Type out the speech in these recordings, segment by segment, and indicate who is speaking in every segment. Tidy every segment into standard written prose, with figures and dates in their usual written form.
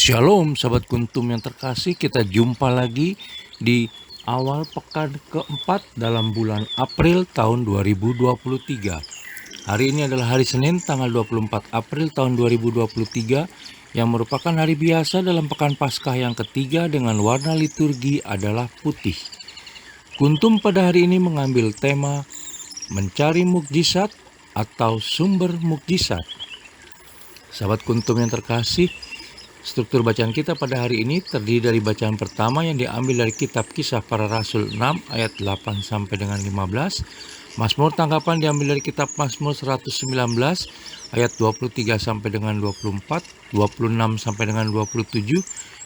Speaker 1: Shalom sahabat kuntum yang terkasih, kita jumpa lagi di awal pekan keempat dalam bulan April tahun 2023. Hari ini adalah hari Senin tanggal 24 April tahun 2023 yang merupakan hari biasa dalam pekan Paskah yang ketiga dengan warna liturgi adalah putih. Kuntum pada hari ini mengambil tema mencari mukjizat atau sumber mukjizat. Sahabat kuntum yang terkasih, struktur bacaan kita pada hari ini terdiri dari bacaan pertama yang diambil dari kitab Kisah Para Rasul 6 ayat 8 sampai dengan 15. Mazmur tanggapan diambil dari kitab Mazmur 119 ayat 23 sampai dengan 24, 26 sampai dengan 27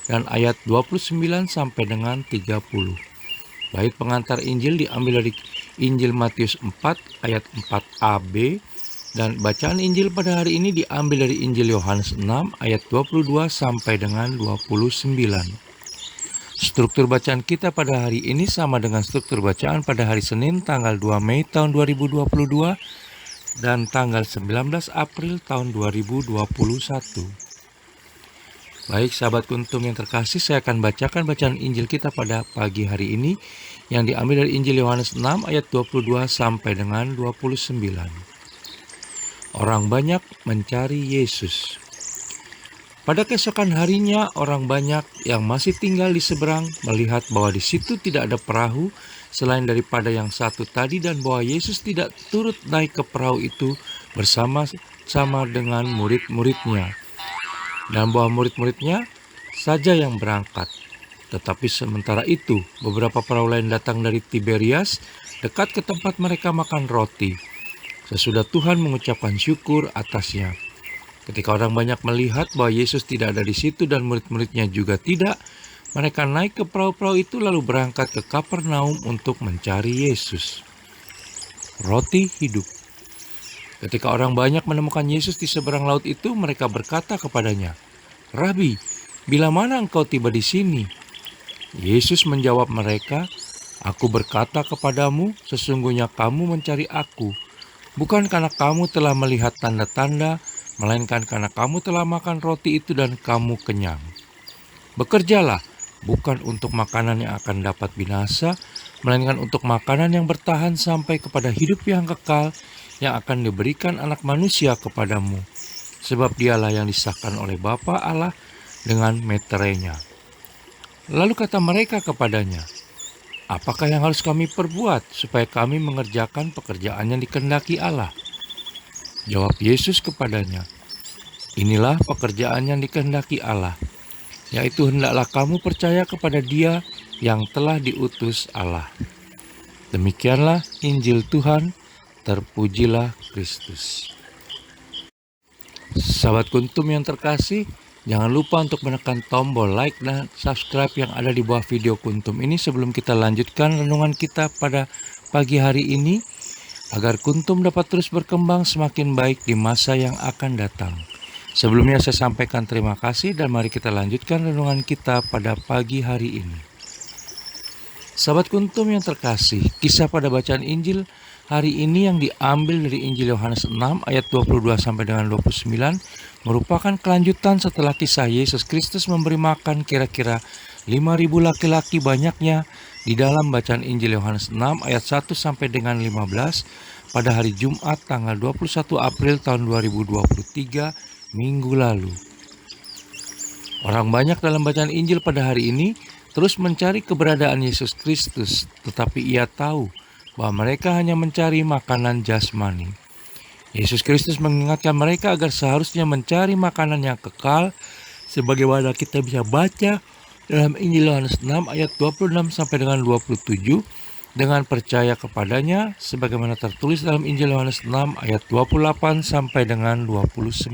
Speaker 1: dan ayat 29 sampai dengan 30. Bait pengantar Injil diambil dari Injil Matius 4 ayat 4a-b. Dan bacaan Injil pada hari ini diambil dari Injil Yohanes 6 ayat 22 sampai dengan 29. Struktur bacaan kita pada hari ini sama dengan struktur bacaan pada hari Senin tanggal 2 Mei tahun 2022 dan tanggal 19 April tahun 2021. Baik sahabat kuntum yang terkasih, saya akan bacakan bacaan Injil kita pada pagi hari ini yang diambil dari Injil Yohanes 6 ayat 22 sampai dengan 29. Orang banyak mencari Yesus. Pada keesokan harinya, orang banyak yang masih tinggal di seberang melihat bahwa di situ tidak ada perahu selain daripada yang satu tadi, dan bahwa Yesus tidak turut naik ke perahu itu bersama-sama dengan murid-muridnya, dan bahwa murid-muridnya saja yang berangkat. Tetapi sementara itu, beberapa perahu lain datang dari Tiberias dekat ke tempat mereka makan roti. Sesudah Tuhan mengucapkan syukur atasnya. Ketika orang banyak melihat bahwa Yesus tidak ada di situ dan murid-muridnya juga tidak, mereka naik ke perahu-perahu itu lalu berangkat ke Kapernaum untuk mencari Yesus. Roti hidup. Ketika orang banyak menemukan Yesus di seberang laut itu, mereka berkata kepadanya, "Rabi, bila mana engkau tiba di sini?" Yesus menjawab mereka, "Aku berkata kepadamu, sesungguhnya kamu mencari Aku, bukan karena kamu telah melihat tanda-tanda, melainkan karena kamu telah makan roti itu dan kamu kenyang. Bekerjalah, bukan untuk makanan yang akan dapat binasa, melainkan untuk makanan yang bertahan sampai kepada hidup yang kekal, yang akan diberikan Anak Manusia kepadamu. Sebab dialah yang disahkan oleh Bapa Allah dengan meterainya." Lalu kata mereka kepadanya, "Apakah yang harus kami perbuat supaya kami mengerjakan pekerjaan yang dikehendaki Allah?" Jawab Yesus kepadanya, "Inilah pekerjaan yang dikehendaki Allah, yaitu hendaklah kamu percaya kepada Dia yang telah diutus Allah." Demikianlah Injil Tuhan, terpujilah Kristus. Sahabat kuntum yang terkasih, jangan lupa untuk menekan tombol like dan subscribe yang ada di bawah video kuntum ini sebelum kita lanjutkan renungan kita pada pagi hari ini, agar kuntum dapat terus berkembang semakin baik di masa yang akan datang. Sebelumnya saya sampaikan terima kasih dan mari kita lanjutkan renungan kita pada pagi hari ini. Sahabat kuntum yang terkasih, kisah pada bacaan Injil hari ini yang diambil dari Injil Yohanes 6 ayat 22 sampai dengan 29 merupakan kelanjutan setelah kisah Yesus Kristus memberi makan kira-kira 5.000 laki-laki banyaknya di dalam bacaan Injil Yohanes 6 ayat 1 sampai dengan 15 pada hari Jumat tanggal 21 April tahun 2023 minggu lalu. Orang banyak dalam bacaan Injil pada hari ini terus mencari keberadaan Yesus Kristus, tetapi ia tahu bahwa mereka hanya mencari makanan jasmani. Yesus Kristus mengingatkan mereka agar seharusnya mencari makanan yang kekal, sebagaimana kita bisa baca dalam Injil Yohanes 6 ayat 26 sampai dengan 27, dengan percaya kepadanya, sebagaimana tertulis dalam Injil Yohanes 6 ayat 28 sampai dengan 29.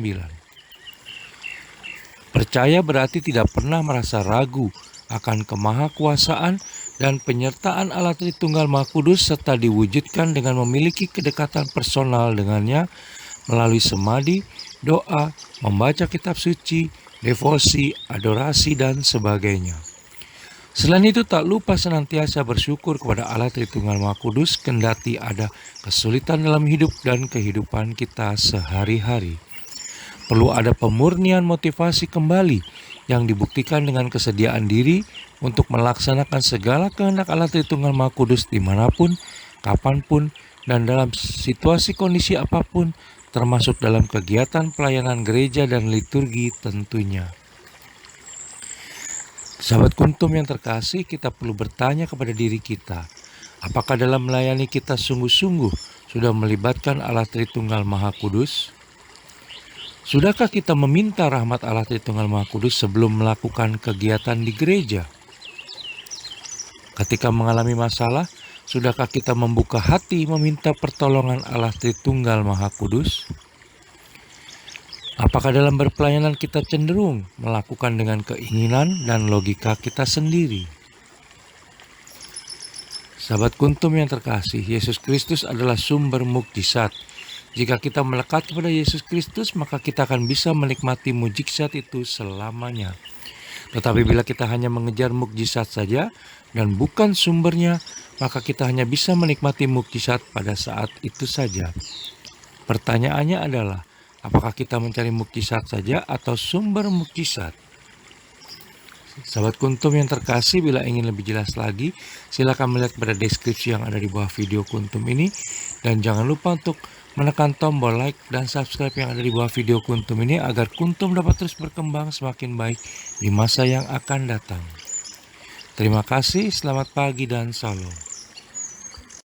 Speaker 1: Percaya berarti tidak pernah merasa ragu akan kemahakuasaan dan penyertaan Allah Tritunggal Maha Kudus, serta diwujudkan dengan memiliki kedekatan personal dengannya melalui semadi, doa, membaca kitab suci, devosi, adorasi, dan sebagainya. Selain itu, tak lupa senantiasa bersyukur kepada Allah Tritunggal Maha Kudus kendati ada kesulitan dalam hidup dan kehidupan kita sehari-hari. Perlu ada pemurnian motivasi kembali yang dibuktikan dengan kesediaan diri untuk melaksanakan segala kehendak Allah Tritunggal Maha Kudus dimanapun, kapanpun, dan dalam situasi kondisi apapun, termasuk dalam kegiatan pelayanan gereja dan liturgi tentunya. Sahabat Kuntum yang terkasih, kita perlu bertanya kepada diri kita, apakah dalam melayani kita sungguh-sungguh sudah melibatkan Allah Tritunggal Maha Kudus? Sudahkah kita meminta rahmat Allah Tritunggal Maha Kudus sebelum melakukan kegiatan di gereja? Ketika mengalami masalah, sudahkah kita membuka hati meminta pertolongan Allah Tritunggal Maha Kudus? Apakah dalam berpelayanan kita cenderung melakukan dengan keinginan dan logika kita sendiri? Sahabat Kuntum yang terkasih, Yesus Kristus adalah sumber mukjizat. Jika kita melekat kepada Yesus Kristus, maka kita akan bisa menikmati mukjizat itu selamanya. Tetapi bila kita hanya mengejar mukjizat saja dan bukan sumbernya, maka kita hanya bisa menikmati mukjizat pada saat itu saja. Pertanyaannya adalah, apakah kita mencari mukjizat saja atau sumber mukjizat? Sahabat Kuntum yang terkasih, bila ingin lebih jelas lagi, silakan melihat pada deskripsi yang ada di bawah video Kuntum ini. Dan jangan lupa untuk menekan tombol like dan subscribe yang ada di bawah video Kuntum ini agar Kuntum dapat terus berkembang semakin baik di masa yang akan datang. Terima kasih, selamat pagi dan salam.